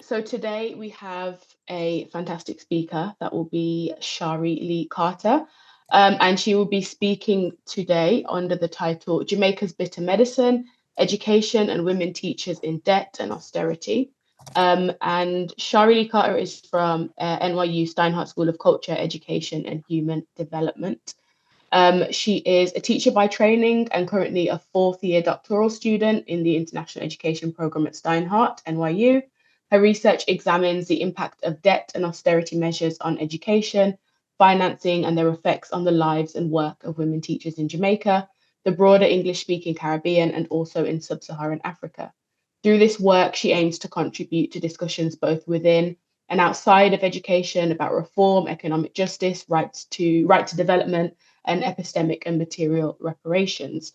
So today we have a fantastic speaker that will be Shari-Lee Carter, and she will be speaking today under the title Jamaica's Bitter Medicine, Education and Women Teachers in Debt and Austerity. And Shari-Lee Carter is from NYU Steinhardt School of Culture, Education and Human Development. She is a teacher by training and currently a fourth-year doctoral student in the International Education Program at Steinhardt, NYU. Her research examines the impact of debt and austerity measures on education, financing, and their effects on the lives and work of women teachers in Jamaica, the broader English-speaking Caribbean, and also in sub-Saharan Africa. Through this work, she aims to contribute to discussions both within and outside of education about reform, economic justice, right to development, and epistemic and material reparations.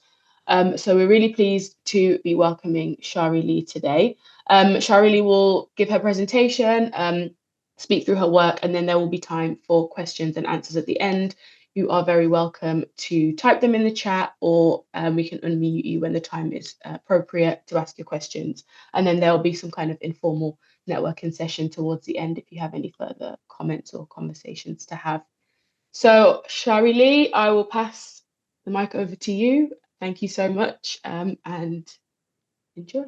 So we're really pleased to be welcoming Shari-Lee today. Shari-Lee will give her presentation, speak through her work, and then there will be time for questions and answers at the end. You are very welcome to type them in the chat, or we can unmute you when the time is appropriate to ask your questions. And then there'll be some kind of informal networking session towards the end if you have any further comments or conversations to have. So Shari-Lee, I will pass the mic over to you. Thank you so much, and enjoy.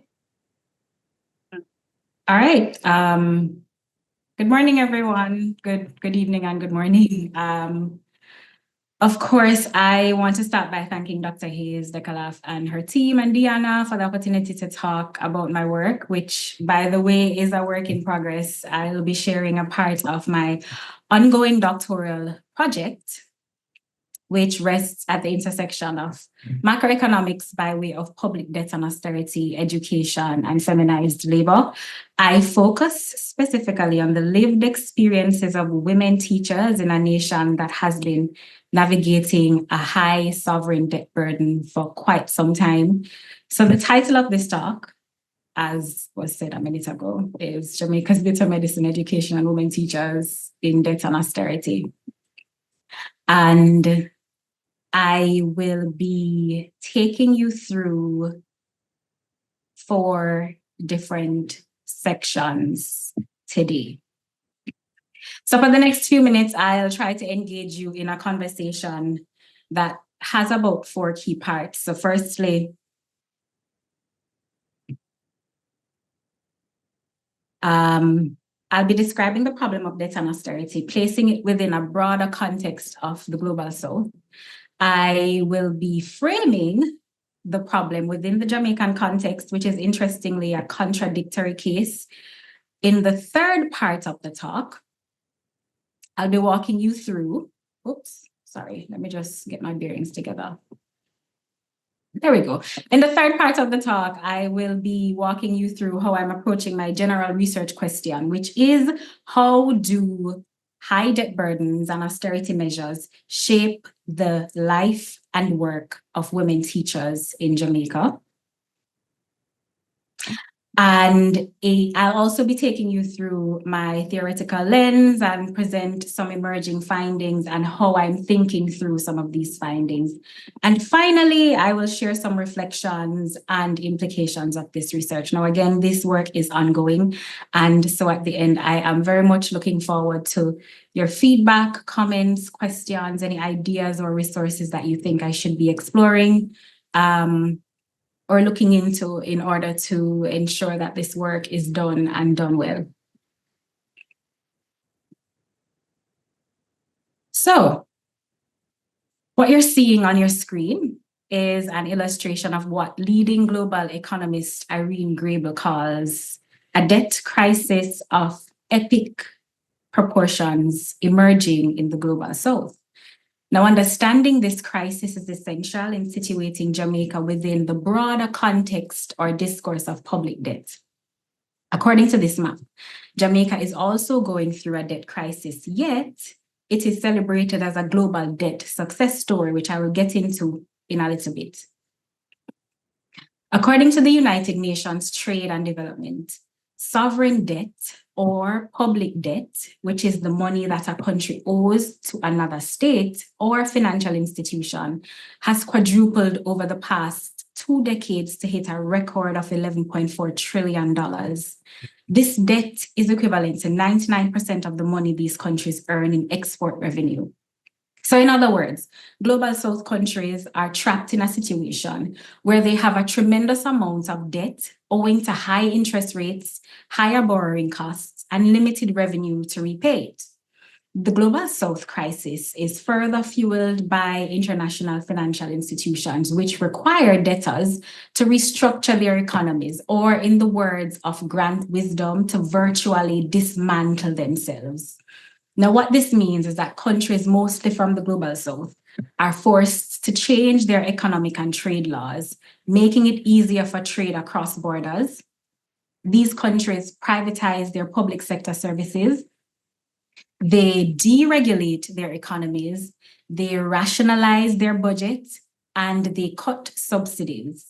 All right. Good morning, everyone. Good evening and good morning. Of course, I want to start by thanking Dr. Hayes, Dekalaf, and her team, and Diana for the opportunity to talk about my work, which, by the way, is a work in progress. I will be sharing a part of my ongoing doctoral project, which rests at the intersection of macroeconomics by way of public debt and austerity, education, and feminized labor. I focus specifically on the lived experiences of women teachers in a nation that has been navigating a high sovereign debt burden for quite some time. So the title of this talk, as was said a minute ago, is Jamaica's Bitter Medicine, Education and Women Teachers in Debt and Austerity. And I will be taking you through 4 different sections today. So for the next few minutes, I'll try to engage you in a conversation that has about 4 key parts. So firstly, I'll be describing the problem of debt and austerity, placing it within a broader context of the global south. I will be framing the problem within the Jamaican context, which is interestingly a contradictory case. In the third part of the talk, I'll be walking you through, let me just get my bearings together. There we go. In the third part of the talk, I will be walking you through how I'm approaching my general research question, which is how do high debt burdens and austerity measures shape the life and work of women teachers in Jamaica? And I'll also be taking you through my theoretical lens and present some emerging findings and how I'm thinking through some of these findings. And finally, I will share some reflections and implications of this research. Now, again, this work is ongoing. And so at the end, I am very much looking forward to your feedback, comments, questions, any ideas or resources that you think I should be exploring. Or looking into in order to ensure that this work is done and done well. So, what you're seeing on your screen is an illustration of what leading global economist Irene Grable calls a debt crisis of epic proportions emerging in the global south. Now, understanding this crisis is essential in situating Jamaica within the broader context or discourse of public debt. According to this map, Jamaica is also going through a debt crisis, yet it is celebrated as a global debt success story, which I will get into in a little bit. According to the United Nations Trade and Development, sovereign debt or public debt, which is the money that a country owes to another state or financial institution, has quadrupled over the past 2 decades to hit a record of $11.4 trillion. This debt is equivalent to 99% of the money these countries earn in export revenue. So in other words, Global South countries are trapped in a situation where they have a tremendous amount of debt owing to high interest rates, higher borrowing costs, and limited revenue to repay it. The Global South crisis is further fueled by international financial institutions, which require debtors to restructure their economies, or in the words of Grant Wisdom, to virtually dismantle themselves. Now, what this means is that countries, mostly from the Global South, are forced to change their economic and trade laws, making it easier for trade across borders. These countries privatize their public sector services. They deregulate their economies, they rationalize their budgets, and they cut subsidies.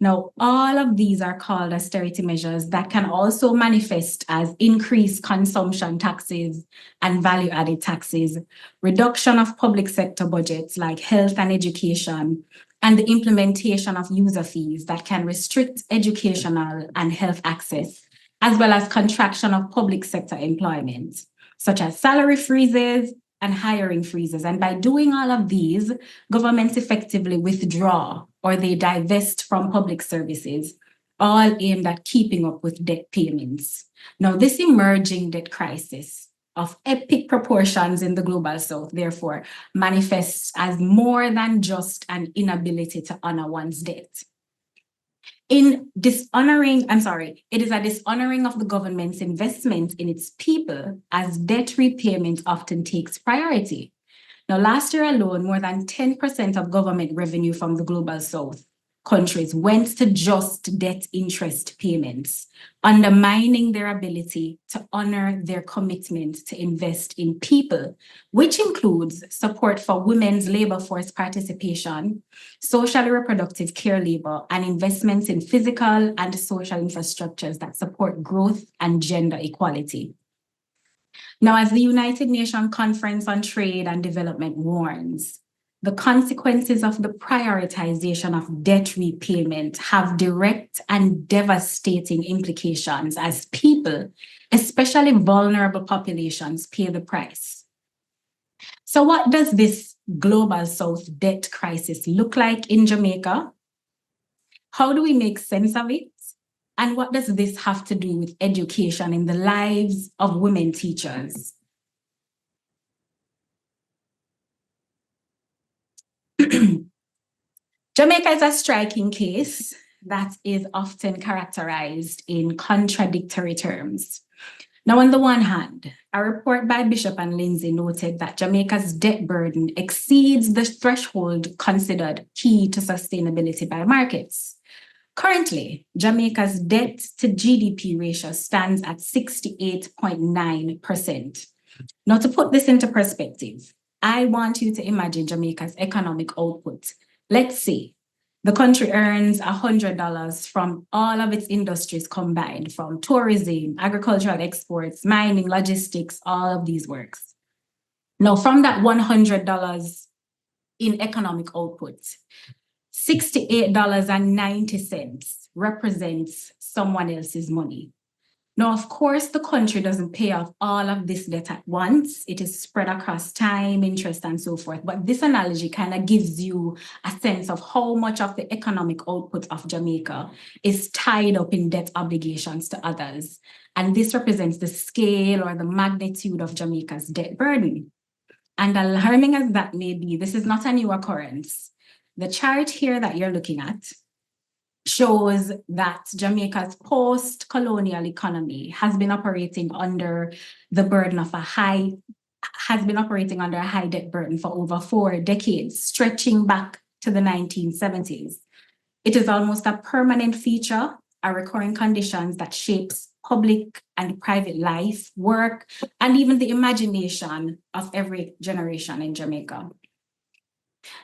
Now, all of these are called austerity measures that can also manifest as increased consumption taxes and value-added taxes, reduction of public sector budgets like health and education, and the implementation of user fees that can restrict educational and health access, as well as contraction of public sector employment, such as salary freezes and hiring freezes. And by doing all of these, governments effectively withdraw or they divest from public services, all aimed at keeping up with debt payments. Now, this emerging debt crisis of epic proportions in the Global South, therefore, manifests as more than just an inability to honor one's debt. It is a dishonoring of the government's investment in its people, as debt repayment often takes priority. Now, last year alone, more than 10% of government revenue from the Global South countries went to just debt interest payments, undermining their ability to honor their commitment to invest in people, which includes support for women's labor force participation, social reproductive care labor, and investments in physical and social infrastructures that support growth and gender equality. Now, as the United Nations Conference on Trade and Development warns, the consequences of the prioritization of debt repayment have direct and devastating implications as people, especially vulnerable populations, pay the price. So what does this Global South debt crisis look like in Jamaica? How do we make sense of it? And what does this have to do with education in the lives of women teachers? Jamaica is a striking case that is often characterized in contradictory terms. Now, on the one hand, a report by Bishop and Lindsay noted that Jamaica's debt burden exceeds the threshold considered key to sustainability by markets. Currently, Jamaica's debt to GDP ratio stands at 68.9%. Now, to put this into perspective, I want you to imagine Jamaica's economic output. Let's say the country earns $100 from all of its industries combined, from tourism, agricultural exports, mining, logistics, all of these works. Now, from that $100 in economic output, $68.90 represents someone else's money. Now, of course, the country doesn't pay off all of this debt at once. It is spread across time, interest, and so forth. But this analogy kind of gives you a sense of how much of the economic output of Jamaica is tied up in debt obligations to others. And this represents the scale or the magnitude of Jamaica's debt burden. And alarming as that may be, this is not a new occurrence. The chart here that you're looking at shows that Jamaica's post-colonial economy has been operating under the burden of a high debt burden for over 4 decades, stretching back to the 1970s. It is almost a permanent feature, a recurring condition that shapes public and private life, work, and even the imagination of every generation in Jamaica.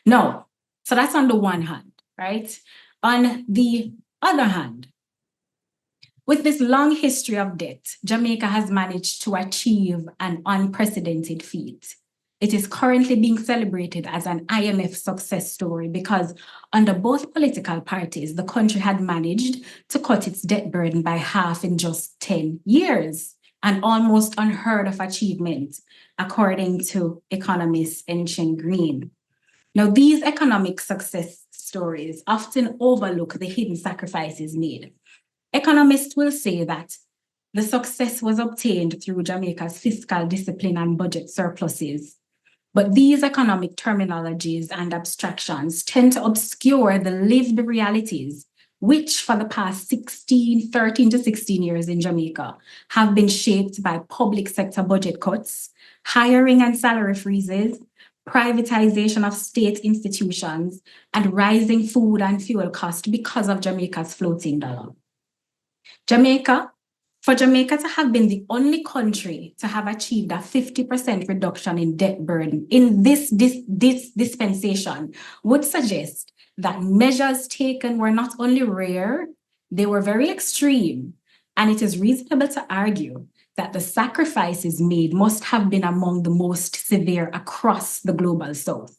No, so that's on the one hand, right? On the other hand, with this long history of debt, Jamaica has managed to achieve an unprecedented feat. It is currently being celebrated as an IMF success story because under both political parties, the country had managed to cut its debt burden by half in just 10 years, an almost unheard of achievement, according to economist Enchen Green. Now, these economic success stories often overlook the hidden sacrifices made. Economists will say that the success was obtained through Jamaica's fiscal discipline and budget surpluses. But these economic terminologies and abstractions tend to obscure the lived realities, which for the past 13 to 16 years in Jamaica have been shaped by public sector budget cuts, hiring and salary freezes, privatization of state institutions, and rising food and fuel costs because of Jamaica's floating dollar. For Jamaica to have been the only country to have achieved a 50% reduction in debt burden in this dispensation would suggest that measures taken were not only rare, they were very extreme. And it is reasonable to argue that the sacrifices made must have been among the most severe across the global South.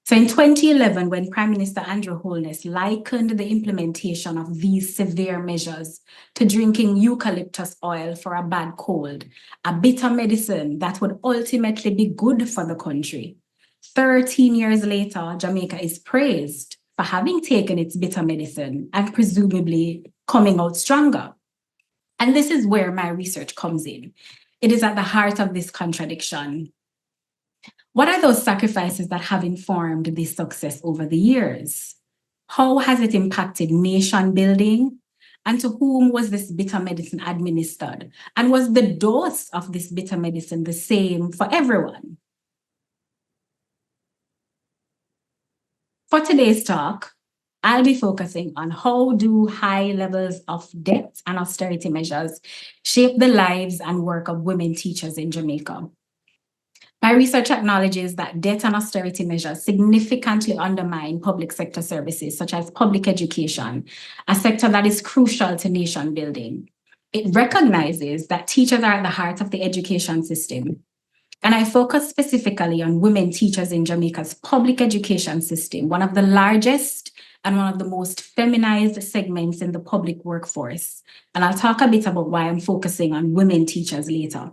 So in 2011, when Prime Minister Andrew Holness likened the implementation of these severe measures to drinking eucalyptus oil for a bad cold, a bitter medicine that would ultimately be good for the country, 13 years later, Jamaica is praised for having taken its bitter medicine and presumably coming out stronger. And this is where my research comes in. It is at the heart of this contradiction. What are those sacrifices that have informed this success over the years? How has it impacted nation building? And to whom was this bitter medicine administered? And was the dose of this bitter medicine the same for everyone? For today's talk, I'll be focusing on how do high levels of debt and austerity measures shape the lives and work of women teachers in Jamaica. My research acknowledges that debt and austerity measures significantly undermine public sector services, such as public education, a sector that is crucial to nation building. It recognizes that teachers are at the heart of the education system. And I focus specifically on women teachers in Jamaica's public education system, one of the largest and one of the most feminized segments in the public workforce. And I'll talk a bit about why I'm focusing on women teachers later.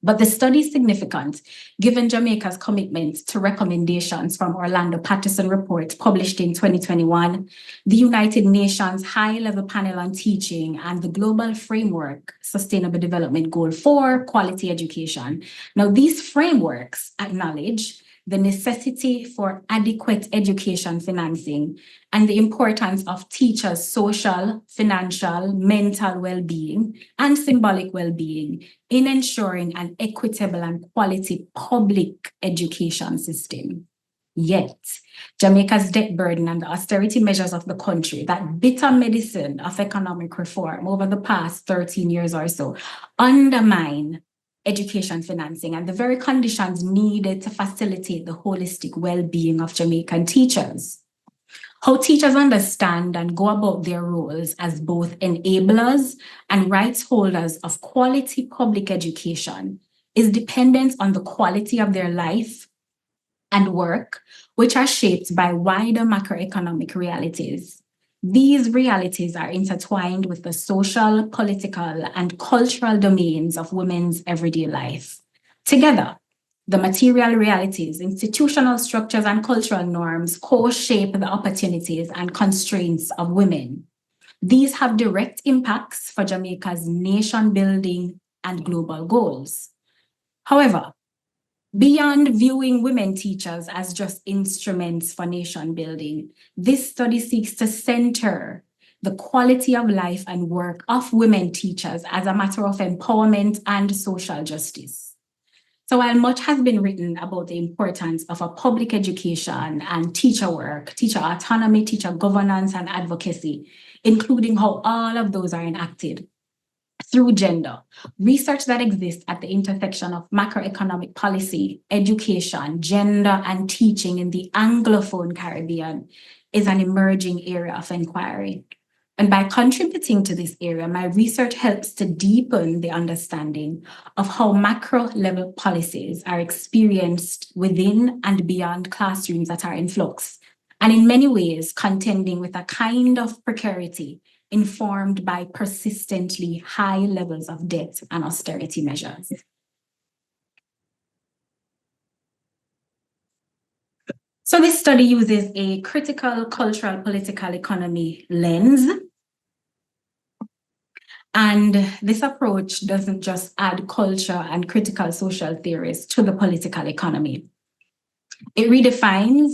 But the study is significant given Jamaica's commitment to recommendations from Orlando Patterson report published in 2021, the United Nations High-Level Panel on Teaching, and the Global Framework Sustainable Development Goal for Quality Education. Now, these frameworks acknowledge the necessity for adequate education financing and the importance of teachers' social, financial, mental well-being, and symbolic well-being in ensuring an equitable and quality public education system. Yet, Jamaica's debt burden and the austerity measures of the country, that bitter medicine of economic reform over the past 13 years or so, undermine education financing and the very conditions needed to facilitate the holistic well-being of Jamaican teachers. How teachers understand and go about their roles as both enablers and rights holders of quality public education is dependent on the quality of their life and work, which are shaped by wider macroeconomic realities. These realities are intertwined with the social, political, and cultural domains of women's everyday life. Together, the material realities, institutional structures, and cultural norms co-shape the opportunities and constraints of women. These have direct impacts for Jamaica's nation building and global goals. However, beyond viewing women teachers as just instruments for nation building, this study seeks to center the quality of life and work of women teachers as a matter of empowerment and social justice. So while much has been written about the importance of a public education and teacher work, teacher autonomy, teacher governance, and advocacy, including how all of those are enacted through gender, research that exists at the intersection of macroeconomic policy, education, gender, and teaching in the Anglophone Caribbean is an emerging area of inquiry. And by contributing to this area, my research helps to deepen the understanding of how macro-level policies are experienced within and beyond classrooms that are in flux, and in many ways contending with a kind of precarity informed by persistently high levels of debt and austerity measures. So this study uses a critical cultural political economy lens. And this approach doesn't just add culture and critical social theories to the political economy. It redefines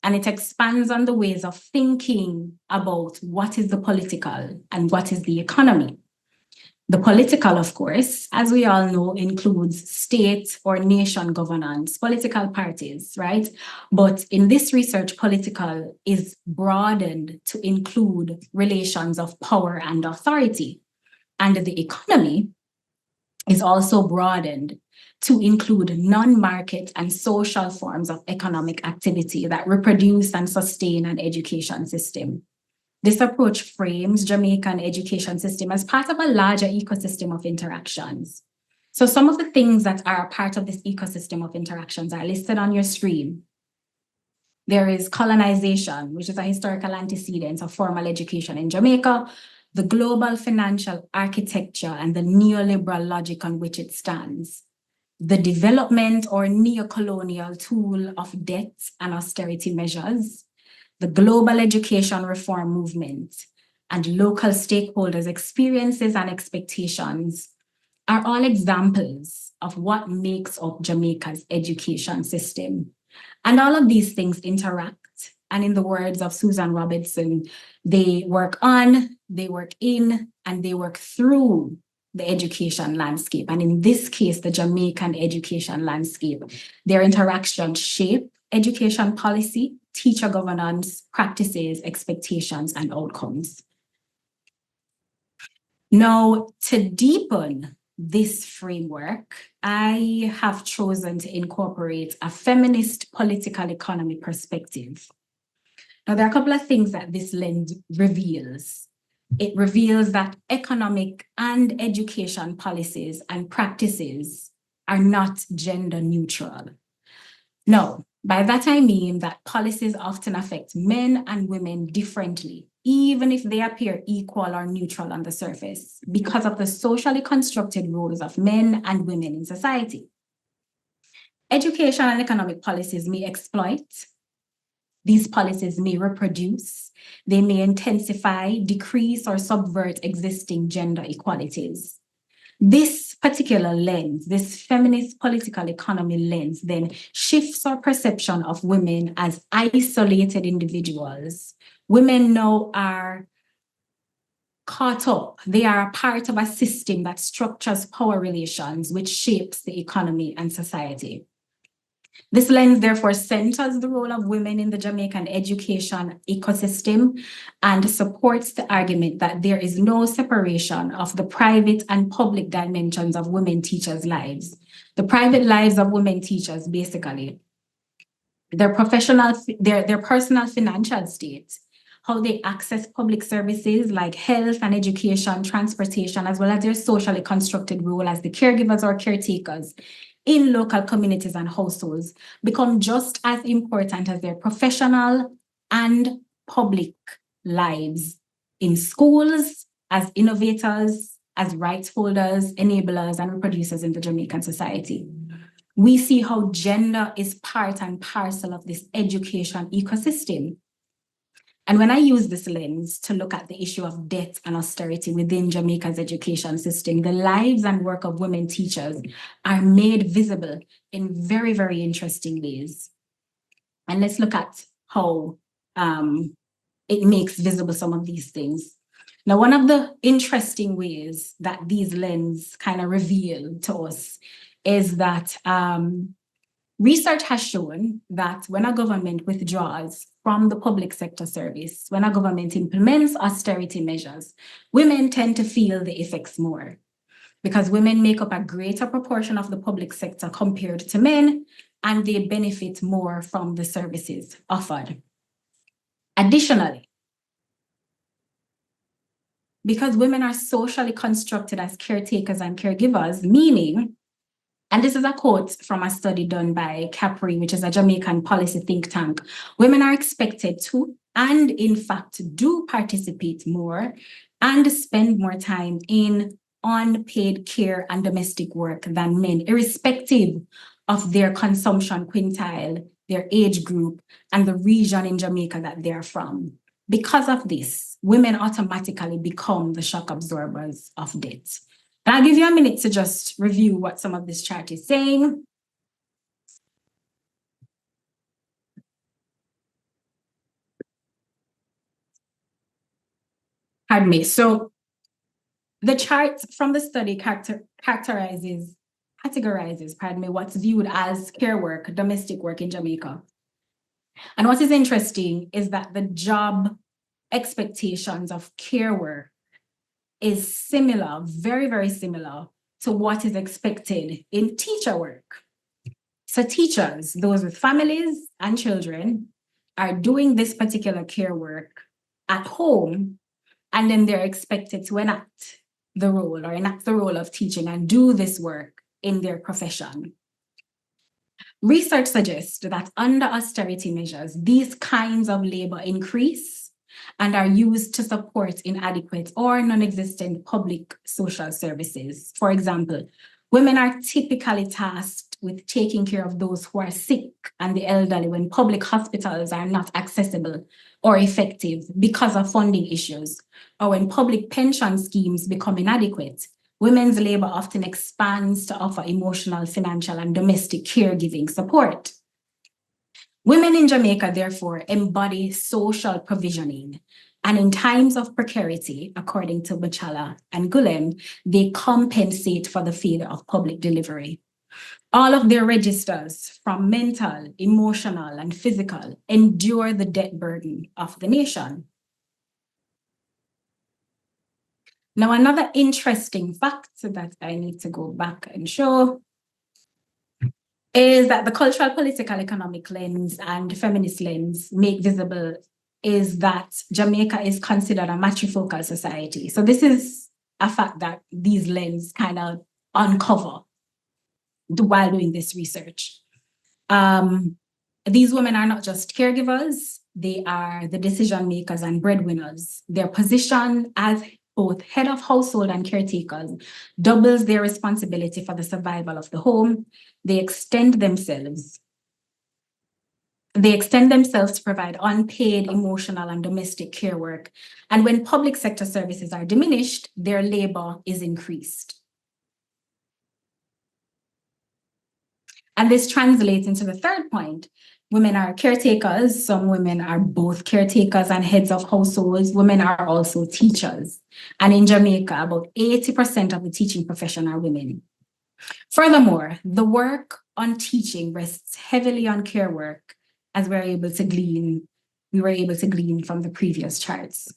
and it expands on the ways of thinking about what is the political and what is the economy. The political, of course, as we all know, includes state or nation governance, political parties, right? But in this research, political is broadened to include relations of power and authority. And the economy is also broadened to include non-market and social forms of economic activity that reproduce and sustain an education system. This approach frames Jamaican education system as part of a larger ecosystem of interactions. So some of the things that are a part of this ecosystem of interactions are listed on your screen. There is colonization, which is a historical antecedent of formal education in Jamaica, the global financial architecture and the neoliberal logic on which it stands, the development or neo-colonial tool of debt and austerity measures, the global education reform movement, and local stakeholders' experiences and expectations are all examples of what makes up Jamaica's education system. And all of these things interact. And in the words of Susan Robertson, they work on, they work in, and they work through the education landscape. And in this case, the Jamaican education landscape, their interactions shape education policy, teacher governance, practices, expectations, and outcomes. Now, to deepen this framework, I have chosen to incorporate a feminist political economy perspective. Now, there are a couple of things that this lens reveals. It reveals that economic and education policies and practices are not gender neutral. No, by that I mean that policies often affect men and women differently, even if they appear equal or neutral on the surface, because of the socially constructed roles of men and women in society. Education and economic policies may exploit. These policies may reproduce, they may intensify, decrease, or subvert existing gender equalities. This particular lens, this feminist political economy lens, then shifts our perception of women as isolated individuals. Women now are caught up. They are a part of a system that structures power relations, which shapes the economy and society. This lens therefore centers the role of women in the Jamaican education ecosystem and supports the argument that there is no separation of the private and public dimensions of women teachers' lives. The private lives of women teachers, basically, their personal financial state, how they access public services like health and education, transportation, as well as their socially constructed role as the caregivers or caretakers in local communities and households become just as important as their professional and public lives in schools, as innovators, as rights holders, enablers, and reproducers in the Jamaican society. We see how gender is part and parcel of this education ecosystem. And when I use this lens to look at the issue of debt and austerity within Jamaica's education system, the lives and work of women teachers are made visible in very, very interesting ways. And let's look at how it makes visible some of these things. Now, one of the interesting ways that these lenses kind of reveal to us is that research has shown that when a government withdraws from the public sector service, when a government implements austerity measures, women tend to feel the effects more because women make up a greater proportion of the public sector compared to men, and they benefit more from the services offered. Additionally, because women are socially constructed as caretakers and caregivers, meaning, and this is a quote from a study done by CAPRI, which is a Jamaican policy think tank, women are expected to, and in fact do participate more and spend more time in unpaid care and domestic work than men, irrespective of their consumption quintile, their age group, and the region in Jamaica that they're from. Because of this, women automatically become the shock absorbers of debt. And I'll give you a minute to just review what some of this chart is saying. Pardon me. So the chart from the study categorizes, what's viewed as care work, domestic work in Jamaica. And what is interesting is that the job expectations of care work is similar, very, very similar to what is expected in teacher work. So teachers, those with families and children, are doing this particular care work at home, and then they're expected to enact the role of teaching and do this work in their profession. Research suggests that under austerity measures, these kinds of labor increase and are used to support inadequate or non-existent public social services. For example, women are typically tasked with taking care of those who are sick and the elderly when public hospitals are not accessible or effective because of funding issues, or when public pension schemes become inadequate. Women's labor often expands to offer emotional, financial, and domestic caregiving support. Women in Jamaica, therefore, embody social provisioning. And in times of precarity, according to Bachala and Gulen, they compensate for the failure of public delivery. All of their registers, from mental, emotional, and physical, endure the debt burden of the nation. Now, another interesting fact that I need to go back and show is that the cultural, political, economic lens and feminist lens make visible is that Jamaica is considered a matrifocal society. So this is a fact that these lenses kind of uncover while doing this research. These women are not just caregivers, they are the decision makers and breadwinners. Their position as both head of household and caretakers doubles their responsibility for the survival of the home. They extend themselves to provide unpaid emotional and domestic care work. And when public sector services are diminished, their labor is increased. And this translates into the third point. Women are caretakers. Some women are both caretakers and heads of households. Women are also teachers. And in Jamaica, about 80% of the teaching profession are women. Furthermore, the work on teaching rests heavily on care work, as we were able to glean from the previous charts.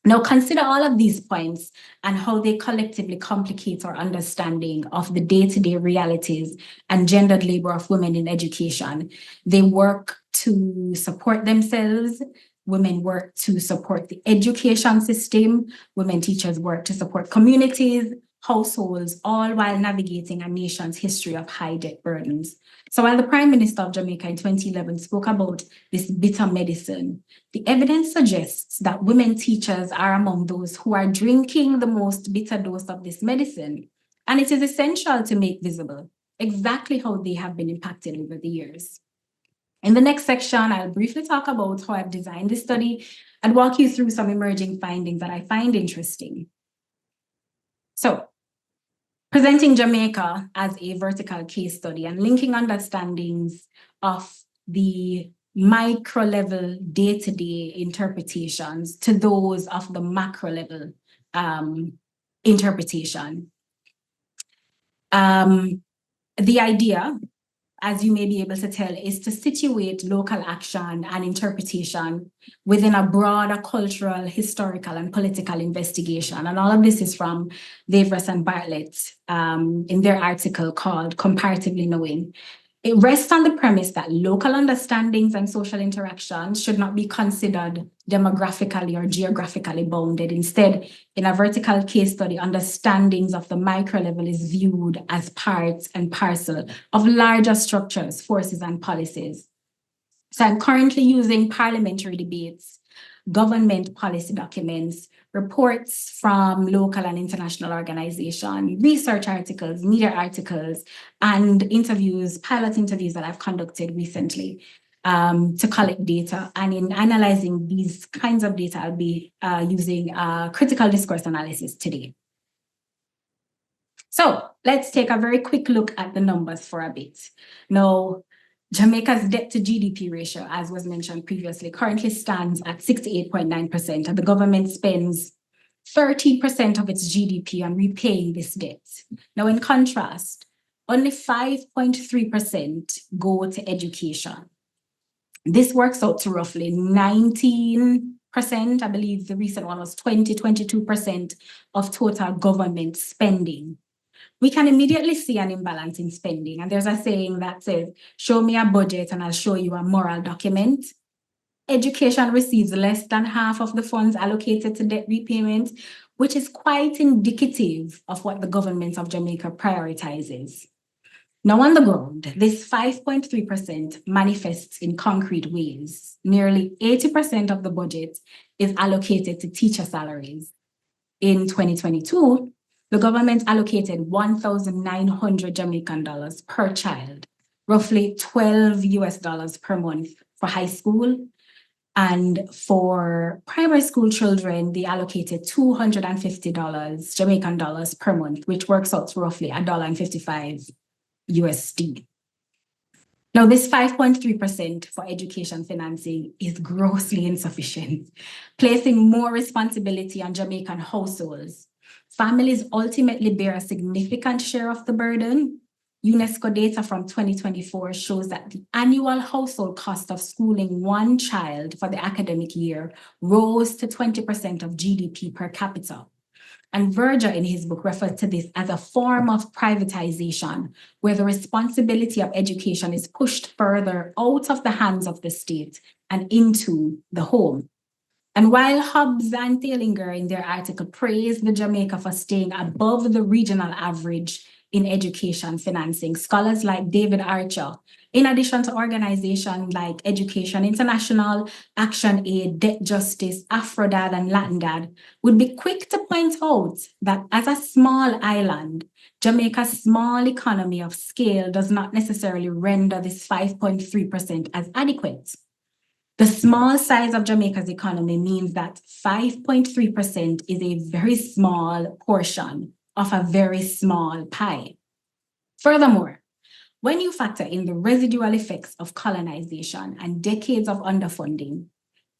Now, consider all of these points and how they collectively complicate our understanding of the day-to-day realities and gendered labor of women in education. They work to support themselves. Women work to support the education system. Women teachers work to support communities, households, all while navigating a nation's history of high debt burdens. So while the Prime Minister of Jamaica in 2011 spoke about this bitter medicine, the evidence suggests that women teachers are among those who are drinking the most bitter dose of this medicine. And it is essential to make visible exactly how they have been impacted over the years. In the next section, I'll briefly talk about how I've designed this study and walk you through some emerging findings that I find interesting. So, presenting Jamaica as a vertical case study and linking understandings of the micro level day-to-day interpretations to those of the macro level interpretation. The idea, as you may be able to tell, is to situate local action and interpretation within a broader cultural, historical, and political investigation. And all of this is from Davis and Bartlett in their article called Comparatively Knowing. It rests on the premise that local understandings and social interactions should not be considered demographically or geographically bounded. Instead, in a vertical case study, understandings of the micro level is viewed as parts and parcel of larger structures, forces, and policies. So I'm currently using parliamentary debates, government policy documents, reports from local and international organizations, research articles, media articles, and interviews, pilot interviews that I've conducted recently to collect data. And in analyzing these kinds of data, I'll be using critical discourse analysis today. So let's take a very quick look at the numbers for a bit. Now, Jamaica's debt to GDP ratio, as was mentioned previously, currently stands at 68.9%, and the government spends 30% of its GDP on repaying this debt. Now, in contrast, only 5.3% go to education. This works out to roughly 19%. I believe the recent one was 22% of total government spending. We can immediately see an imbalance in spending. And there's a saying that says, show me a budget and I'll show you a moral document. Education receives less than half of the funds allocated to debt repayment, which is quite indicative of what the government of Jamaica prioritizes. Now, on the ground, this 5.3% manifests in concrete ways. Nearly 80% of the budget is allocated to teacher salaries. In 2022, the government allocated 1,900 Jamaican dollars per child, roughly $12 per month for high school. And for primary school children, they allocated $250 Jamaican dollars per month, which works out to roughly $1.55 USD. Now, this 5.3% for education financing is grossly insufficient, placing more responsibility on Jamaican households. Families ultimately bear a significant share of the burden. UNESCO data from 2024 shows that the annual household cost of schooling one child for the academic year rose to 20% of GDP per capita. And Verger in his book referred to this as a form of privatization, where the responsibility of education is pushed further out of the hands of the state and into the home. And while Hobbs and Thalinger in their article praised the Jamaica for staying above the regional average in education financing, scholars like David Archer, in addition to organizations like Education International, Action Aid, Debt Justice, Afrodad, and Latindad, would be quick to point out that as a small island, Jamaica's small economy of scale does not necessarily render this 5.3% as adequate. The small size of Jamaica's economy means that 5.3% is a very small portion of a very small pie. Furthermore, when you factor in the residual effects of colonization and decades of underfunding,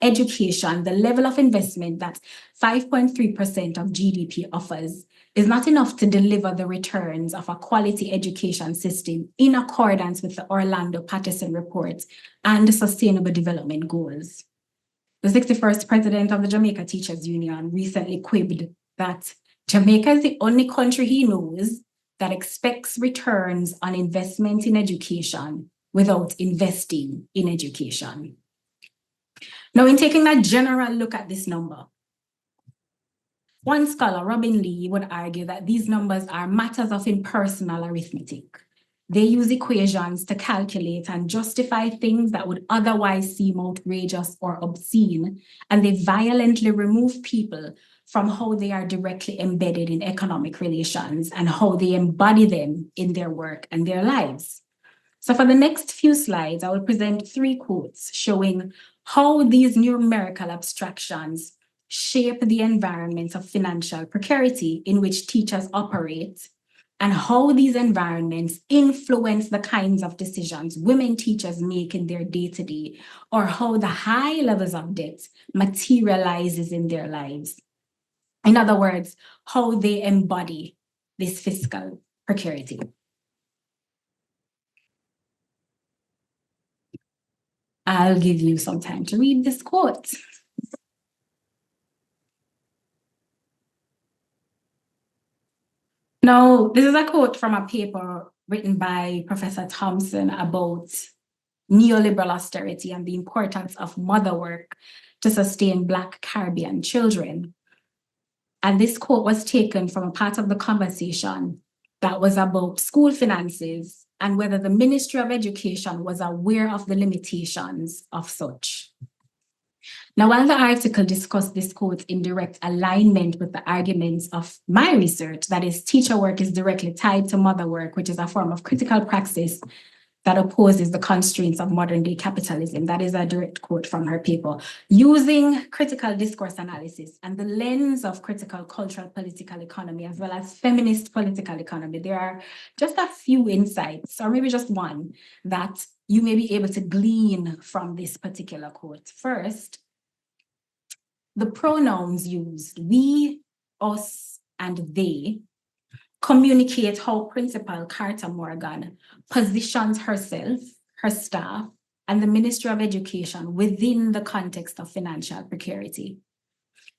education, the level of investment that 5.3% of GDP offers is not enough to deliver the returns of a quality education system in accordance with the Orlando Patterson Report and the Sustainable Development Goals. The 61st president of the Jamaica Teachers Union recently quipped that Jamaica is the only country he knows that expects returns on investment in education without investing in education. Now, in taking a general look at this number, one scholar, Robin Lee, would argue that these numbers are matters of impersonal arithmetic. They use equations to calculate and justify things that would otherwise seem outrageous or obscene, and they violently remove people from how they are directly embedded in economic relations and how they embody them in their work and their lives. So for the next few slides, I will present 3 quotes showing how these numerical abstractions shape the environments of financial precarity in which teachers operate, and how these environments influence the kinds of decisions women teachers make in their day-to-day, or how the high levels of debt materializes in their lives. In other words, how they embody this fiscal precarity. I'll give you some time to read this quote. Now, this is a quote from a paper written by Professor Thompson about neoliberal austerity and the importance of mother work to sustain Black Caribbean children. And this quote was taken from a part of the conversation that was about school finances and whether the Ministry of Education was aware of the limitations of such. Now, while the article discussed this quote in direct alignment with the arguments of my research, that is, teacher work is directly tied to mother work, which is a form of critical praxis that opposes the constraints of modern-day capitalism. That is a direct quote from her paper. Using critical discourse analysis and the lens of critical cultural political economy, as well as feminist political economy, there are just a few insights, or maybe just one, that you may be able to glean from this particular quote. First, the pronouns used, we, us, and they, communicate how Principal Carter Morgan positions herself, her staff, and the Ministry of Education within the context of financial precarity.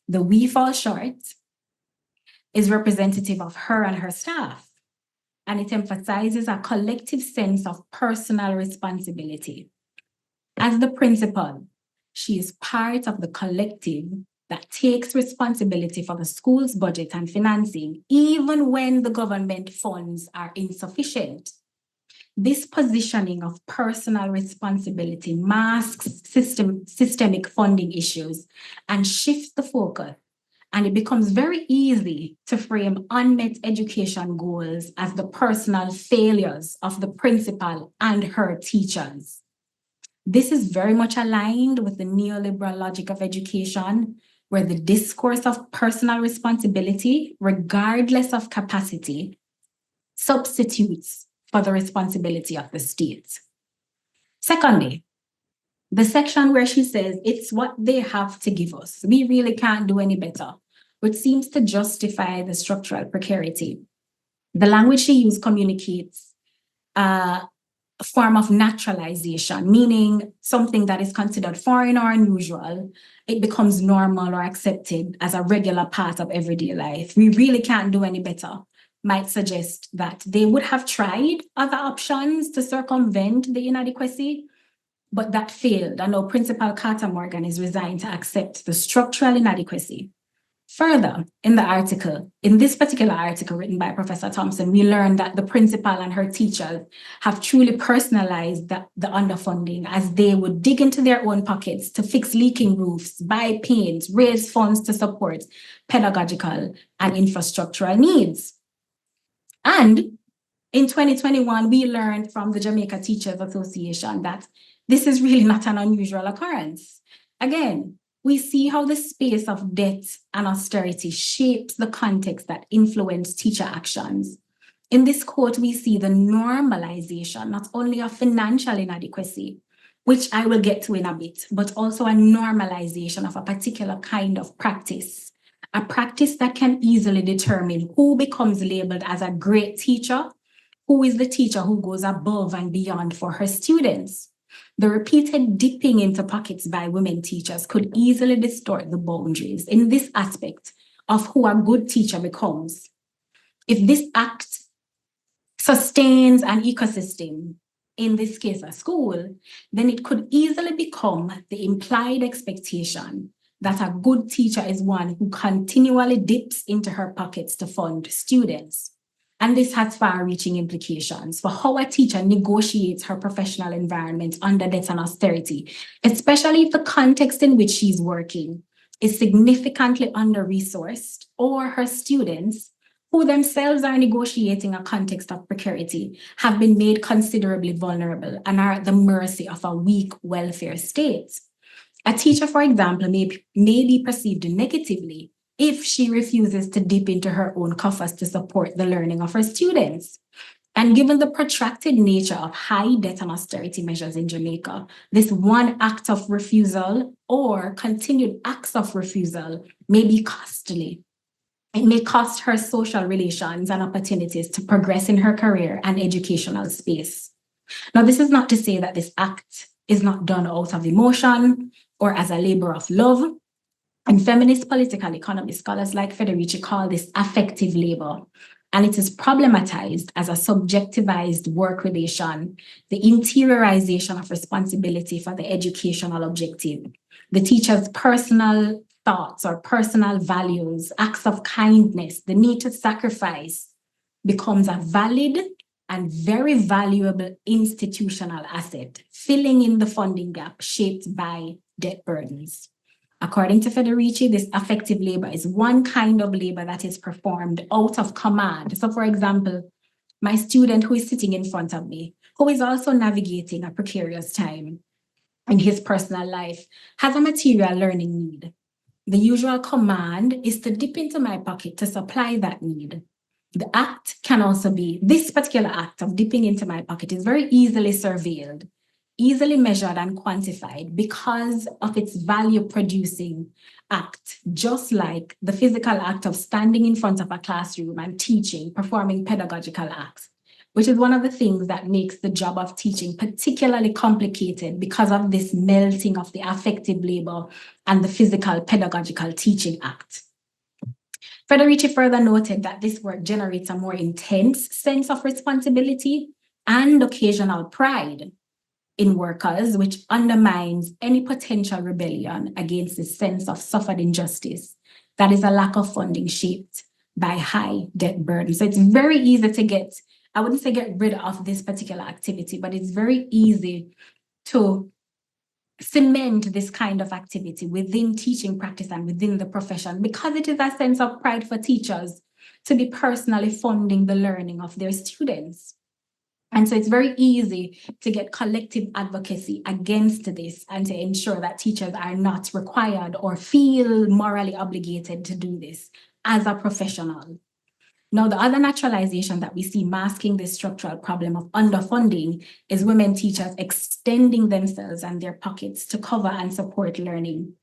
The we fall short is representative of her and her staff, and it emphasizes a collective sense of personal responsibility. As the principal, she is part of the collective that takes responsibility for the school's budget and financing, even when the government funds are insufficient. This positioning of personal responsibility masks systemic funding issues and shifts the focus, and it becomes very easy to frame unmet education goals as the personal failures of the principal and her teachers. This is very much aligned with the neoliberal logic of education, where the discourse of personal responsibility, regardless of capacity, substitutes for the responsibility of the state. Secondly, the section where she says, it's what they have to give us. We really can't do any better, which seems to justify the structural precarity. The language she used communicates a form of naturalization, meaning something that is considered foreign or unusual, it becomes normal or accepted as a regular part of everyday life. We really can't do any better might suggest that they would have tried other options to circumvent the inadequacy, but that failed. And now Principal Carter Morgan is resigned to accept the structural inadequacy. Further, in the article, in this particular article written by Professor Thompson, we learned that the principal and her teachers have truly personalized the underfunding, as they would dig into their own pockets to fix leaking roofs, buy paint, raise funds to support pedagogical and infrastructural needs. And in 2021, we learned from the Jamaica Teachers Association that this is really not an unusual occurrence. Again, we see how the space of debt and austerity shapes the context that influence teacher actions. In this quote, we see the normalization, not only of financial inadequacy, which I will get to in a bit, but also a normalization of a particular kind of practice, a practice that can easily determine who becomes labeled as a great teacher, who is the teacher who goes above and beyond for her students. The repeated dipping into pockets by women teachers could easily distort the boundaries in this aspect of who a good teacher becomes. If this act sustains an ecosystem, in this case a school, then it could easily become the implied expectation that a good teacher is one who continually dips into her pockets to fund students. And this has far-reaching implications for how a teacher negotiates her professional environment under debt and austerity, especially if the context in which she's working is significantly under-resourced, or her students, who themselves are negotiating a context of precarity, have been made considerably vulnerable and are at the mercy of a weak welfare state. A teacher, for example, may be perceived negatively if she refuses to dip into her own coffers to support the learning of her students. And given the protracted nature of high debt and austerity measures in Jamaica, this one act of refusal or continued acts of refusal may be costly. It may cost her social relations and opportunities to progress in her career and educational space. Now, this is not to say that this act is not done out of emotion or as a labor of love. And feminist political economy scholars like Federici call this affective labor. and it is problematized as a subjectivized work relation, the interiorization of responsibility for the educational objective, the teacher's personal thoughts or personal values, acts of kindness, the need to sacrifice becomes a valid and very valuable institutional asset, filling in the funding gap shaped by debt burdens. According to Federici, this affective labor is one kind of labor that is performed out of command. So, for example, my student who is sitting in front of me, who is also navigating a precarious time in his personal life, has a material learning need. The usual command is to dip into my pocket to supply that need. The act can also be, this particular act of dipping into my pocket is very easily surveilled, easily measured and quantified because of its value producing act, just like the physical act of standing in front of a classroom and teaching, performing pedagogical acts, which is one of the things that makes the job of teaching particularly complicated because of this melting of the affective labor and the physical pedagogical teaching act. Federici further noted that this work generates a more intense sense of responsibility and occasional pride in workers, which undermines any potential rebellion against the sense of suffered injustice that is a lack of funding shaped by high debt burden. So it's very easy to get, I wouldn't say get rid of this particular activity, but it's very easy to cement this kind of activity within teaching practice and within the profession because it is a sense of pride for teachers to be personally funding the learning of their students. And so it's very easy to get collective advocacy against this and to ensure that teachers are not required or feel morally obligated to do this as a professional. Now, the other naturalization that we see masking this structural problem of underfunding is women teachers extending themselves and their pockets to cover and support learning.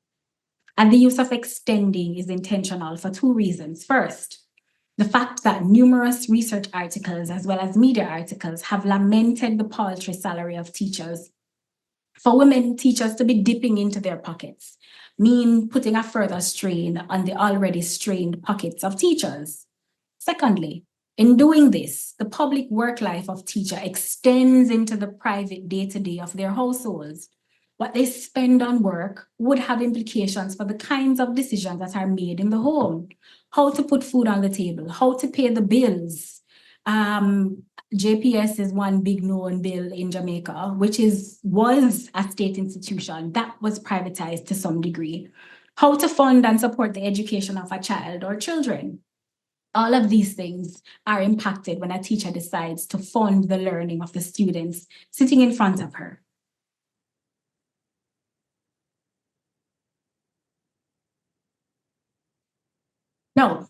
And the use of extending is intentional for two reasons. First, the fact that numerous research articles as well as media articles have lamented the paltry salary of teachers. For women teachers to be dipping into their pockets mean putting a further strain on the already strained pockets of teachers. Secondly, in doing this, the public work life of teacher extends into the private day-to-day of their households. What they spend on work would have implications for the kinds of decisions that are made in the home. How to put food on the table, how to pay the bills. JPS is one big known bill in Jamaica, which was a state institution that was privatized to some degree. How to fund and support the education of a child or children. All of these things are impacted when a teacher decides to fund the learning of the students sitting in front of her. Now,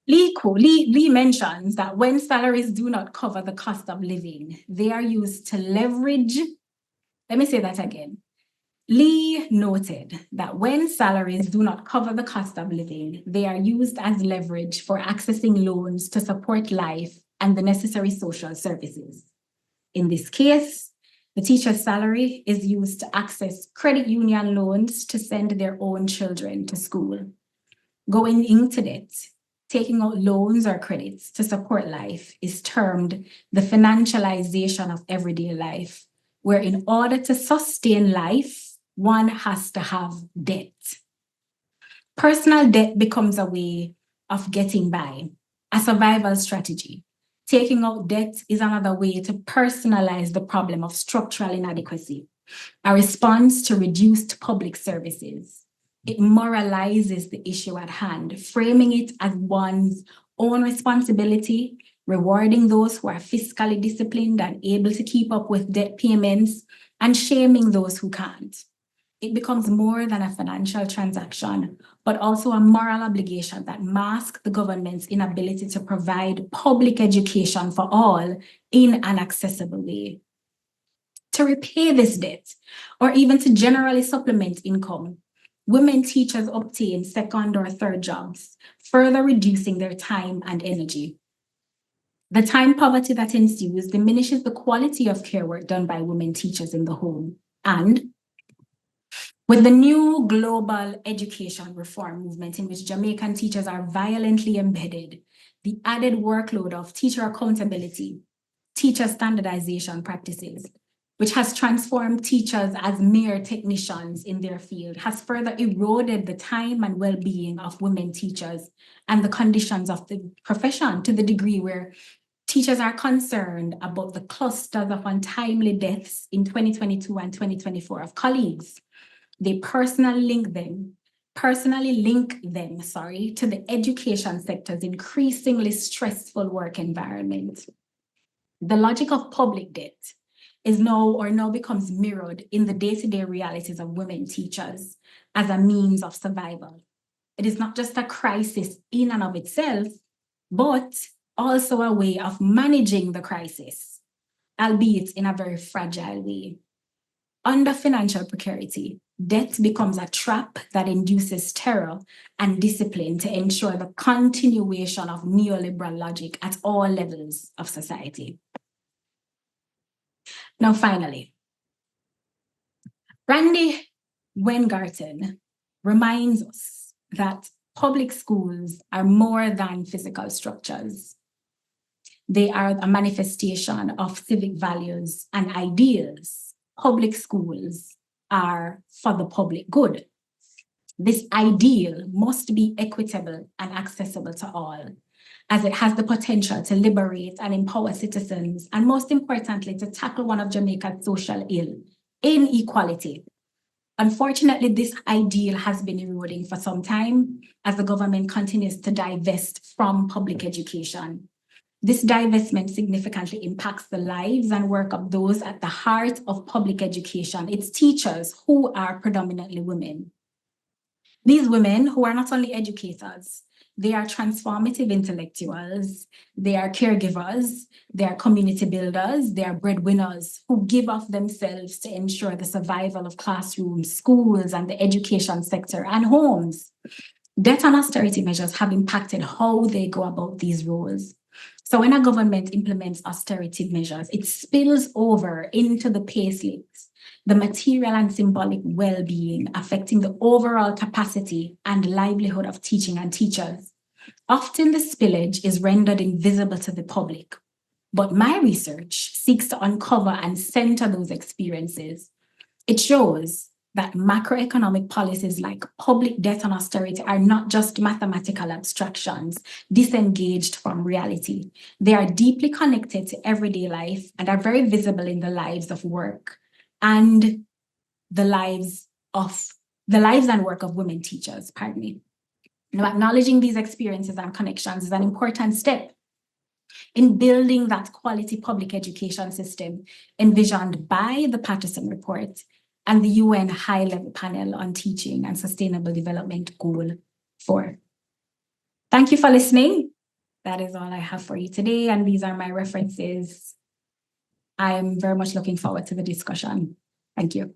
Lee mentions that when salaries do not cover the cost of living, they are used to leverage. Let me say that again. Lee noted that when salaries do not cover the cost of living, they are used as leverage for accessing loans to support life and the necessary social services. In this case, the teacher's salary is used to access credit union loans to send their own children to school. Going into debt, taking out loans or credits to support life is termed the financialization of everyday life, where in order to sustain life, one has to have debt. Personal debt becomes a way of getting by, a survival strategy. Taking out debt is another way to personalize the problem of structural inadequacy, a response to reduced public services. It moralizes the issue at hand, framing it as one's own responsibility, rewarding those who are fiscally disciplined and able to keep up with debt payments, and shaming those who can't. It becomes more than a financial transaction, but also a moral obligation that masks the government's inability to provide public education for all in an accessible way. To repay this debt, or even to generally supplement income, women teachers obtain second or third jobs, further reducing their time and energy. The time poverty that ensues diminishes the quality of care work done by women teachers in the home. And With the new global education reform movement in which Jamaican teachers are violently embedded, the added workload of teacher accountability, teacher standardization practices, which has transformed teachers as mere technicians in their field, has further eroded the time and well-being of women teachers and the conditions of the profession to the degree where teachers are concerned about the clusters of untimely deaths in 2022 and 2024 of colleagues. They personally link them to the education sector's increasingly stressful work environment. The logic of public debt is now becomes mirrored in the day-to-day realities of women teachers as a means of survival. It is not just a crisis in and of itself, but also a way of managing the crisis, albeit in a very fragile way. Under financial precarity, debt becomes a trap that induces terror and discipline to ensure the continuation of neoliberal logic at all levels of society. Now, finally, Randy Weingarten reminds us that public schools are more than physical structures. They are a manifestation of civic values and ideals. Public schools are for the public good. This ideal must be equitable and accessible to all, as it has the potential to liberate and empower citizens, and most importantly, to tackle one of Jamaica's social ill, inequality. Unfortunately, this ideal has been eroding for some time as the government continues to divest from public education. This divestment significantly impacts the lives and work of those at the heart of public education, its teachers, who are predominantly women. These women, who are not only educators, they are transformative intellectuals, they are caregivers, they are community builders, they are breadwinners who give of themselves to ensure the survival of classrooms, schools, and the education sector and homes. Debt and austerity measures have impacted how they go about these roles. So when a government implements austerity measures, it spills over into the pay slips, the material and symbolic well-being, affecting the overall capacity and livelihood of teaching and teachers. Often the spillage is rendered invisible to the public, but my research seeks to uncover and center those experiences. It shows that macroeconomic policies like public debt and austerity are not just mathematical abstractions disengaged from reality. They are deeply connected to everyday life and are very visible in the lives of work and the lives and work of women teachers, pardon me. Now, acknowledging these experiences and connections is an important step in building that quality public education system envisioned by the Patterson Report and the UN High-Level Panel on Teaching and Sustainable Development Goal 4. Thank you for listening. That is all I have for you today, and these are my references. I am very much looking forward to the discussion. Thank you.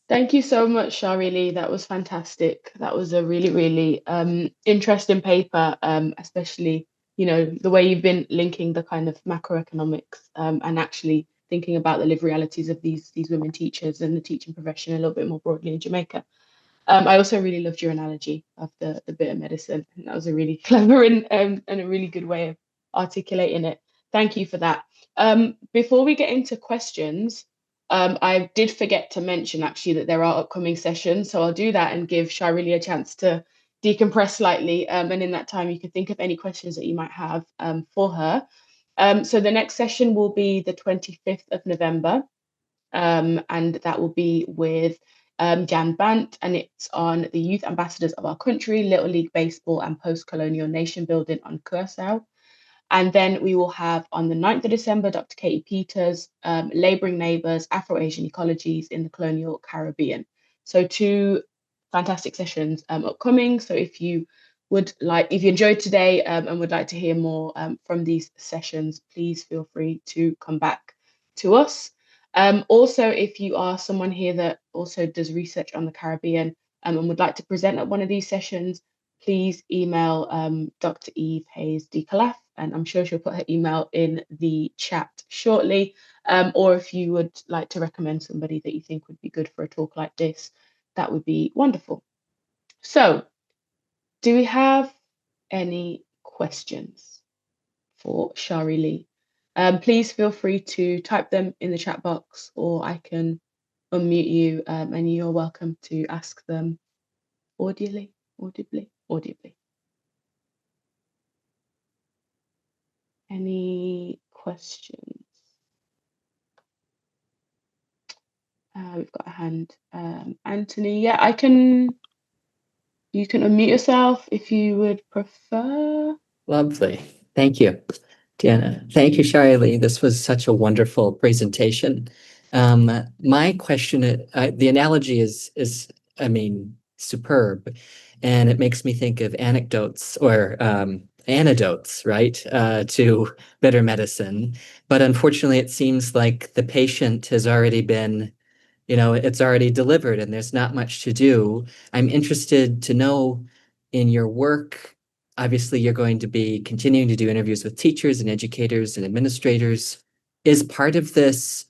Thank you so much, Shari-Lee. That was fantastic. That was a really, really interesting paper, especially, the way you've been linking the kind of macroeconomics and actually thinking about the lived realities of these women teachers and the teaching profession a little bit more broadly in Jamaica. I also really loved your analogy of the bit of medicine. That was a really clever and a really good way of articulating it. Thank you for that. Before we get into questions, I did forget to mention actually that there are upcoming sessions, so I'll do that and give Shari-Lee a chance to decompress slightly. And in that time, you can think of any questions that you might have for her. So the next session will be the 25th of November, and that will be with Jan Bant, and it's on the youth ambassadors of our country, Little League Baseball and post-colonial nation building on Curacao. And then we will have on the 9th of December, Dr. Katie Peters, Labouring Neighbours, Afro-Asian Ecologies in the Colonial Caribbean. So 2 fantastic sessions upcoming. So if you enjoyed today and would like to hear more from these sessions, please feel free to come back to us. Also, if you are someone here that also does research on the Caribbean and would like to present at one of these sessions, please email Dr. Eve Hayes DeCalaf, and I'm sure she'll put her email in the chat shortly. Or if you would like to recommend somebody that you think would be good for a talk like this, that would be wonderful. So, do we have any questions for Shari-Lee? Please feel free to type them in the chat box, or I can unmute you, and you're welcome to ask them audibly. Any questions? We've got a hand. Anthony, yeah, you can unmute yourself if you would prefer. Lovely. Thank you, Deanna. Thank you, Shari-Lee. This was such a wonderful presentation. My question, the analogy is, I mean, superb, and it makes me think of anecdotes or antidotes, right, to bitter medicine. But unfortunately, it seems like the patient has already been, it's already delivered and there's not much to do. I'm interested to know in your work, obviously you're going to be continuing to do interviews with teachers and educators and administrators. Is part of this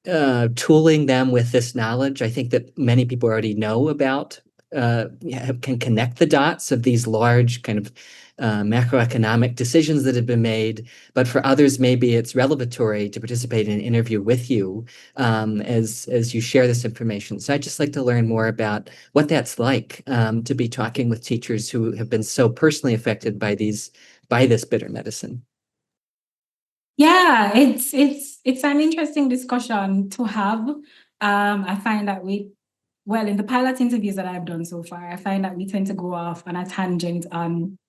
tooling them with this knowledge? I think that many people already know about, can connect the dots of these large kind of macroeconomic decisions that have been made, but for others, maybe it's revelatory to participate in an interview with you as you share this information. So I'd just like to learn more about what that's like to be talking with teachers who have been so personally affected by this bitter medicine. Yeah, it's an interesting discussion to have. I find that in the pilot interviews that I've done so far, I find that we tend to go off on a tangent on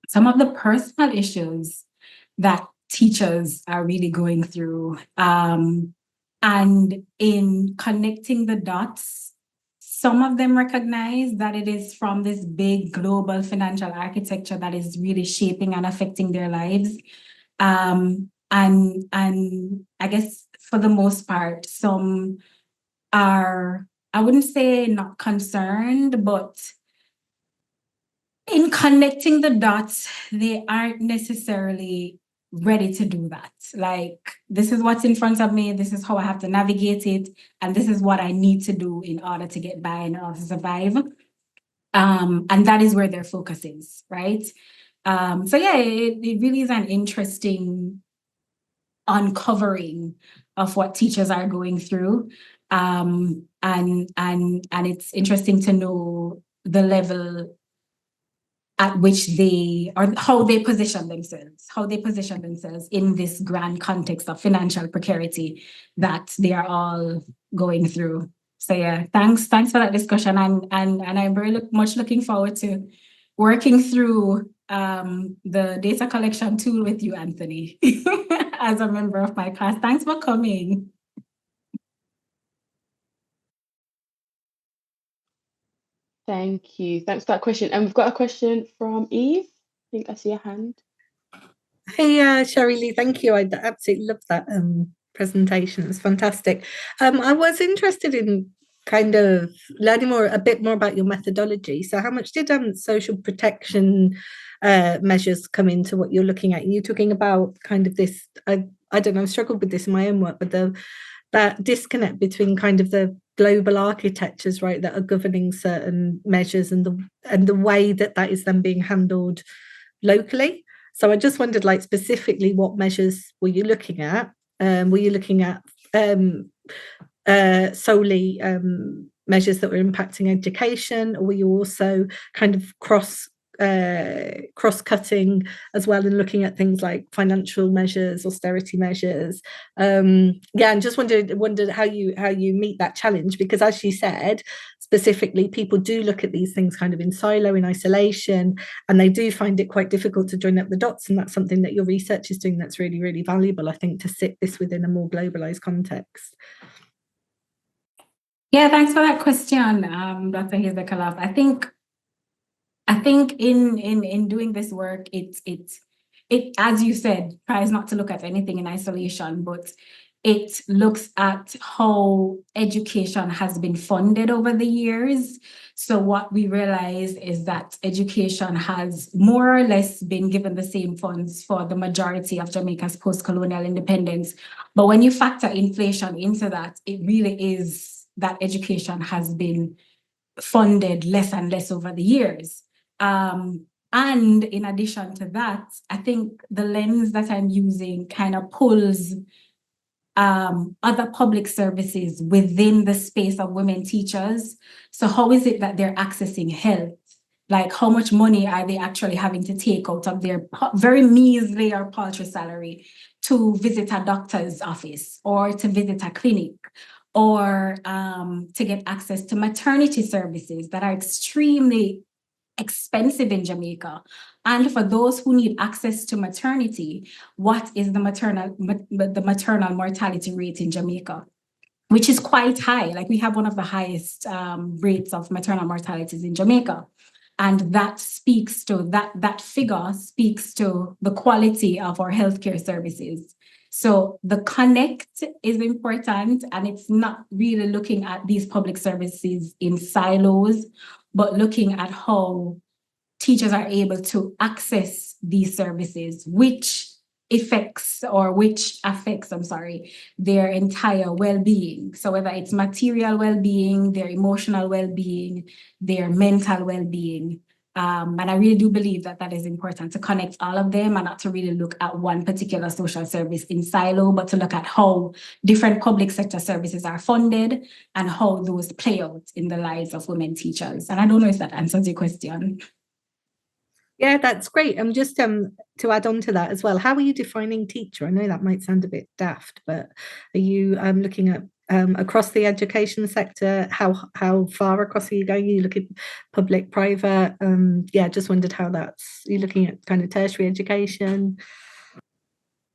some of the personal issues that teachers are really going through. And in connecting the dots, some of them recognize that it is from this big global financial architecture that is really shaping and affecting their lives. And I guess for the most part, some are, I wouldn't say not concerned, but in connecting the dots, they aren't necessarily ready to do that. Like, this is what's in front of me, this is how I have to navigate it, and this is what I need to do in order to get by, in order to survive. And that is where their focus is, right? So yeah, it really is an interesting uncovering of what teachers are going through. And it's interesting to know the level at which how they position themselves in this grand context of financial precarity that they are all going through. So yeah, thanks for that discussion, and I'm very much looking forward to working through the data collection tool with you, Anthony, as a member of my class. Thanks for coming. Thank you. Thanks for that question. And we've got a question from Eve. I think I see a hand. Hey, Shari-Lee, thank you. I absolutely love that presentation. It's fantastic. I was interested in kind of learning a bit more about your methodology. So how much did social protection measures come into what you're looking at? You're talking about kind of this, I don't know, I've struggled with this in my own work, but that disconnect between kind of the global architectures, right, that are governing certain measures and the way that is then being handled locally. So I just wondered, like, specifically, what measures were you looking at? Were you looking at solely measures that were impacting education, or were you also kind of cross-cutting as well and looking at things like financial measures, austerity measures? And just wondered how you meet that challenge, because as you said, specifically, people do look at these things kind of in silo, in isolation, and they do find it quite difficult to join up the dots. And that's something that your research is doing that's really, really valuable, I think, to sit this within a more globalized context. Yeah, thanks for that question, Dr. Hayes-DeCalaf. I think in doing this work, it, as you said, tries not to look at anything in isolation, but It looks at how education has been funded over the years. So what we realize is that education has more or less been given the same funds for the majority of Jamaica's post-colonial independence. But when you factor inflation into that, it really is that education has been funded less and less over the years. And in addition to that, I think the lens that I'm using kind of pulls other public services within the space of women teachers. So how is it that they're accessing health? Like, how much money are they actually having to take out of their very measly or paltry salary to visit a doctor's office or to visit a clinic, or to get access to maternity services that are extremely expensive in Jamaica? And for those who need access to maternity, what is the maternal mortality rate in Jamaica? Which is quite high. Like, we have one of the highest rates of maternal mortalities in Jamaica. And that speaks to, that figure speaks to the quality of our healthcare services. So the connect is important, and it's not really looking at these public services in silos, but looking at how teachers are able to access these services, which affects their entire well-being. So whether it's material well-being, their emotional well-being, their mental well-being. And I really do believe that that is important, to connect all of them and not to really look at one particular social service in silo, but to look at how different public sector services are funded and how those play out in the lives of women teachers. And I don't know if that answers your question. Yeah, that's great. Just to add on to that as well, how are you defining teacher? I know that might sound a bit daft, but are you looking at across the education sector? How far across are you going? Are you looking public, private? Yeah, just wondered how you're looking at kind of tertiary education.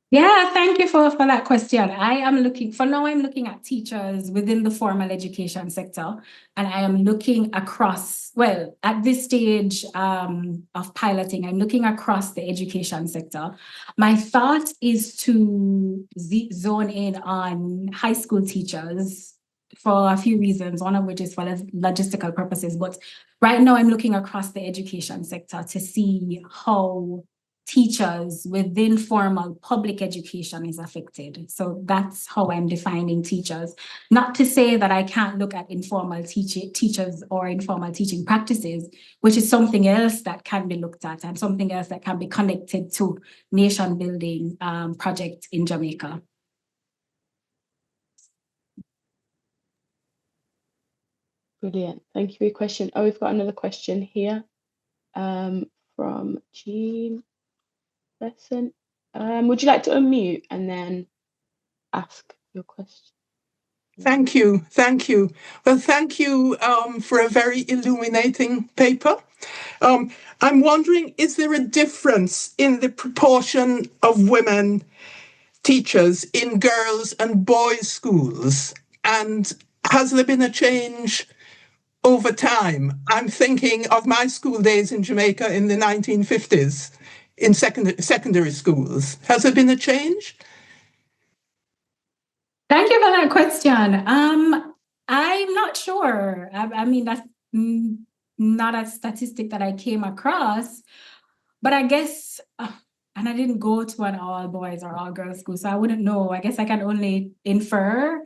Yeah, thank you for that question. I'm looking at teachers within the formal education sector, and I am looking across, well, at this stage of piloting, I'm looking across the education sector. My thought is to zone in on high school teachers for a few reasons, one of which is for logistical purposes. But right now I'm looking across the education sector to see how teachers within formal public education is affected. So that's how I'm defining teachers. Not to say that I can't look at informal teachers or informal teaching practices, which is something else that can be looked at and something else that can be connected to nation building project in Jamaica. Brilliant. Thank you for your question. Oh, we've got another question here from Jean Brissett. Would you like to unmute and then ask your question? Thank you. Well, thank you for a very illuminating paper. I'm wondering, is there a difference in the proportion of women teachers in girls' and boys' schools? And has there been a change over time? I'm thinking of my school days in Jamaica in the 1950s in secondary schools. Has there been a change? Thank you for that question. I'm not sure. I mean, that's not a statistic that I came across, but I guess, and I didn't go to an all boys or all girls school, so I wouldn't know. I guess I can only infer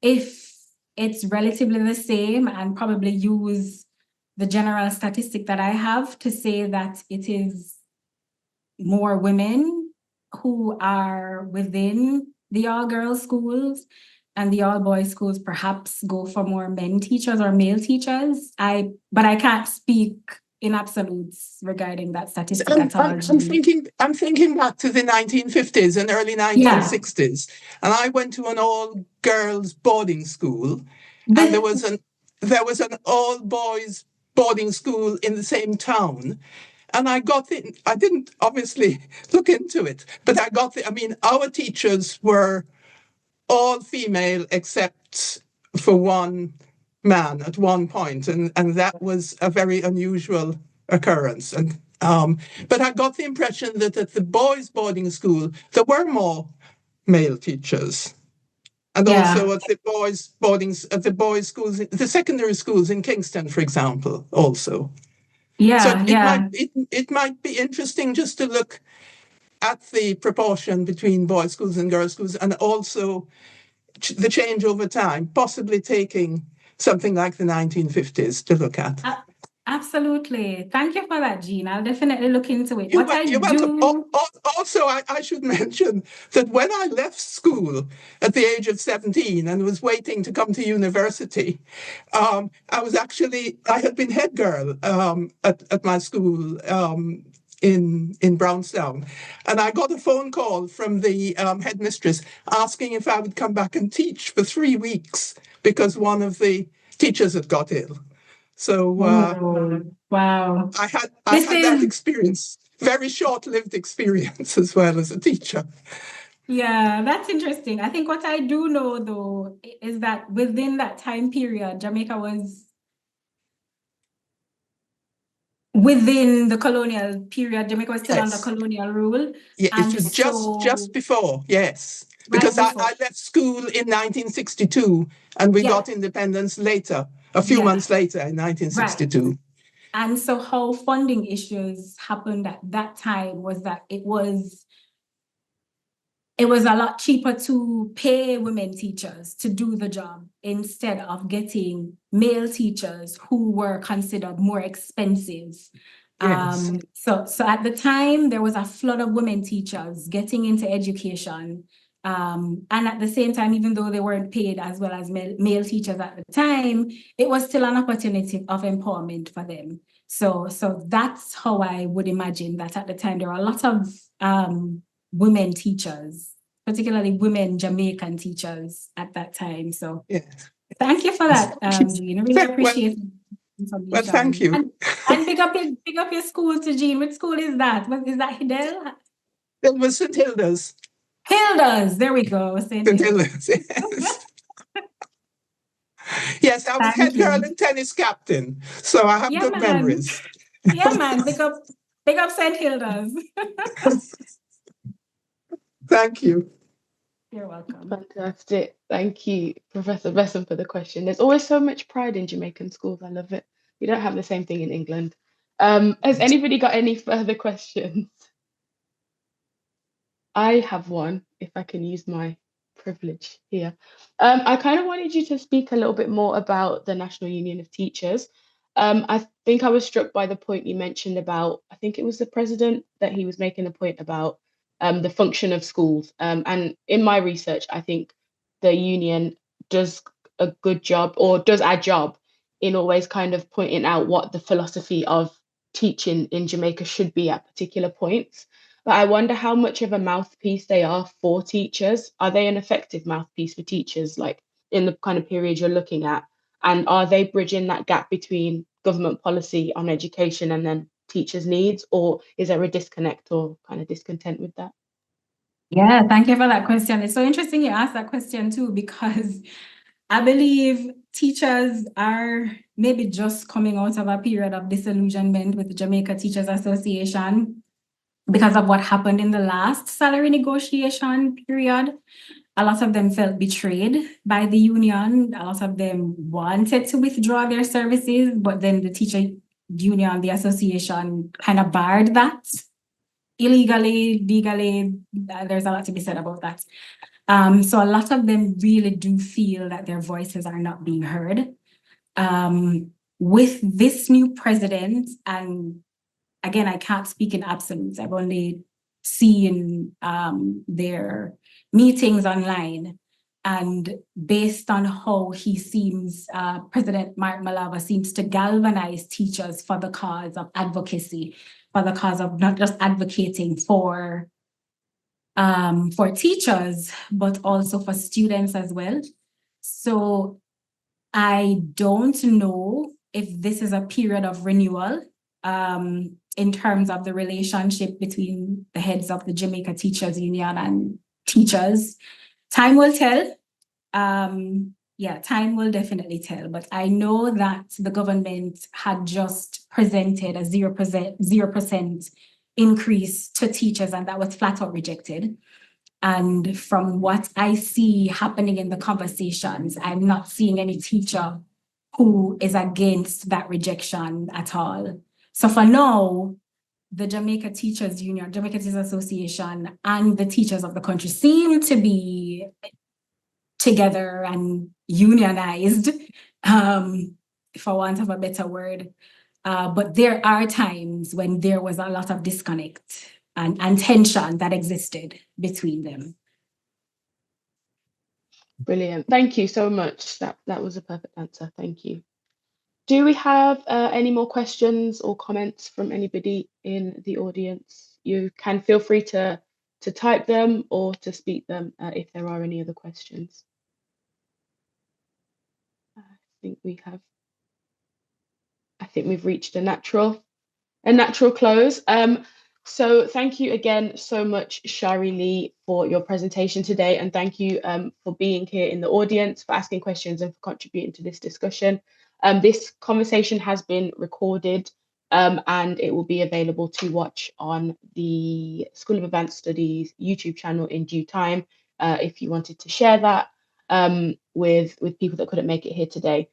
if it's relatively the same, and probably use the general statistic that I have to say that it is more women who are within the all-girls schools, and the all-boys schools perhaps go for more men teachers or male teachers. But I can't speak in absolutes regarding that statistic at all. I'm thinking back to the 1950s and early 1960s, and I went to an all-girls boarding school, and there was an all-boys boarding school in the same town. And I didn't obviously look into it, but our teachers were all female except for one man at one point, and that was a very unusual occurrence. And but I got the impression that at the boys' boarding school there were more male teachers. and also at the boys' schools, the secondary schools in Kingston, for example, also. So it might be interesting just to look at the proportion between boys' schools and girls' schools, and also the change over time, possibly taking something like the 1950s to look at. Absolutely. Thank you for that, Jean. I'll definitely look into it. You're welcome. Also, I should mention that when I left school at the age of 17 and was waiting to come to university, I had been head girl at my school in Brownstown. And I got a phone call from the headmistress asking if I would come back and teach for 3 weeks because one of the teachers had got ill. So wow. I had that experience, very short-lived experience as well as a teacher. Yeah, that's interesting. I think what I do know, though, is that within that time period, Jamaica was within the colonial period. Jamaica was still under colonial rule. Yeah, it was just before, yes. Because I left school in 1962 and we got independence later, a few months later in 1962. Right. And so how funding issues happened at that time was that it was a lot cheaper to pay women teachers to do the job instead of getting male teachers who were considered more expensive. Yes. So at the time, there was a flood of women teachers getting into education. And at the same time, even though they weren't paid as well as male teachers at the time, it was still an opportunity of empowerment for them. So that's how I would imagine that at the time, there were a lot of women teachers, particularly women Jamaican teachers at that time. So thank you for that, Jean. I really appreciate it. Well, thank you. And big up your school to Jean. Which school is that? Is that Hidel? It was St. Hilda's. Hilda's, there we go. St. Hilda's, yes. Yes, I was head girl and tennis captain, so I have good memories. Yeah, man. Big up St. Hilda's. Thank you. You're welcome. Fantastic. Thank you, Professor Besson, for the question. There's always so much pride in Jamaican schools. I love it. We don't have the same thing in England. Has anybody got any further questions? I have one, if I can use my privilege here. I kind of wanted you to speak a little bit more about the National Union of Teachers. I think I was struck by the point you mentioned about, I think it was the president, that he was making a point about the function of schools. And in my research, I think the union does a good job, or does our job in always kind of pointing out what the philosophy of teaching in Jamaica should be at particular points. But I wonder how much of a mouthpiece they are for teachers. Are they an effective mouthpiece for teachers, like in the kind of period you're looking at? And are they bridging that gap between government policy on education and then teachers' needs? Or is there a disconnect or kind of discontent with that? Yeah, thank you for that question. It's so interesting you asked that question too, because I believe teachers are maybe just coming out of a period of disillusionment with the Jamaica Teachers Association because of what happened in the last salary negotiation period. A lot of them felt betrayed by the union. A lot of them wanted to withdraw their services, but then the teacher union, the association, kind of barred that illegally, legally. There's a lot to be said about that. So a lot of them really do feel that their voices are not being heard. With this new president, and again, I can't speak in absolutes. I've only seen their meetings online. And based on how he seems, President Mark Malava seems to galvanize teachers for the cause of advocacy, for the cause of not just advocating for teachers, but also for students as well. So I don't know if this is a period of renewal in terms of the relationship between the heads of the Jamaica Teachers Union and teachers. Time will tell. Time will definitely tell. But I know that the government had just presented a 0% increase to teachers, and that was flat out rejected. And from what I see happening in the conversations, I'm not seeing any teacher who is against that rejection at all. So for now, the Jamaica Teachers Union, Jamaica Teachers Association, and the teachers of the country seem to be together and unionized, for want of a better word. But there are times when there was a lot of disconnect and tension that existed between them. Brilliant. Thank you so much. That was a perfect answer. Thank you. Do we have any more questions or comments from anybody in the audience? You can feel free to type them or to speak them if there are any other questions. I think we've reached a natural close. So thank you again so much, Shari-Lee, for your presentation today, and thank you for being here in the audience, for asking questions and for contributing to this discussion. This conversation has been recorded and it will be available to watch on the School of Advanced Studies YouTube channel in due time if you wanted to share that with people that couldn't make it here today.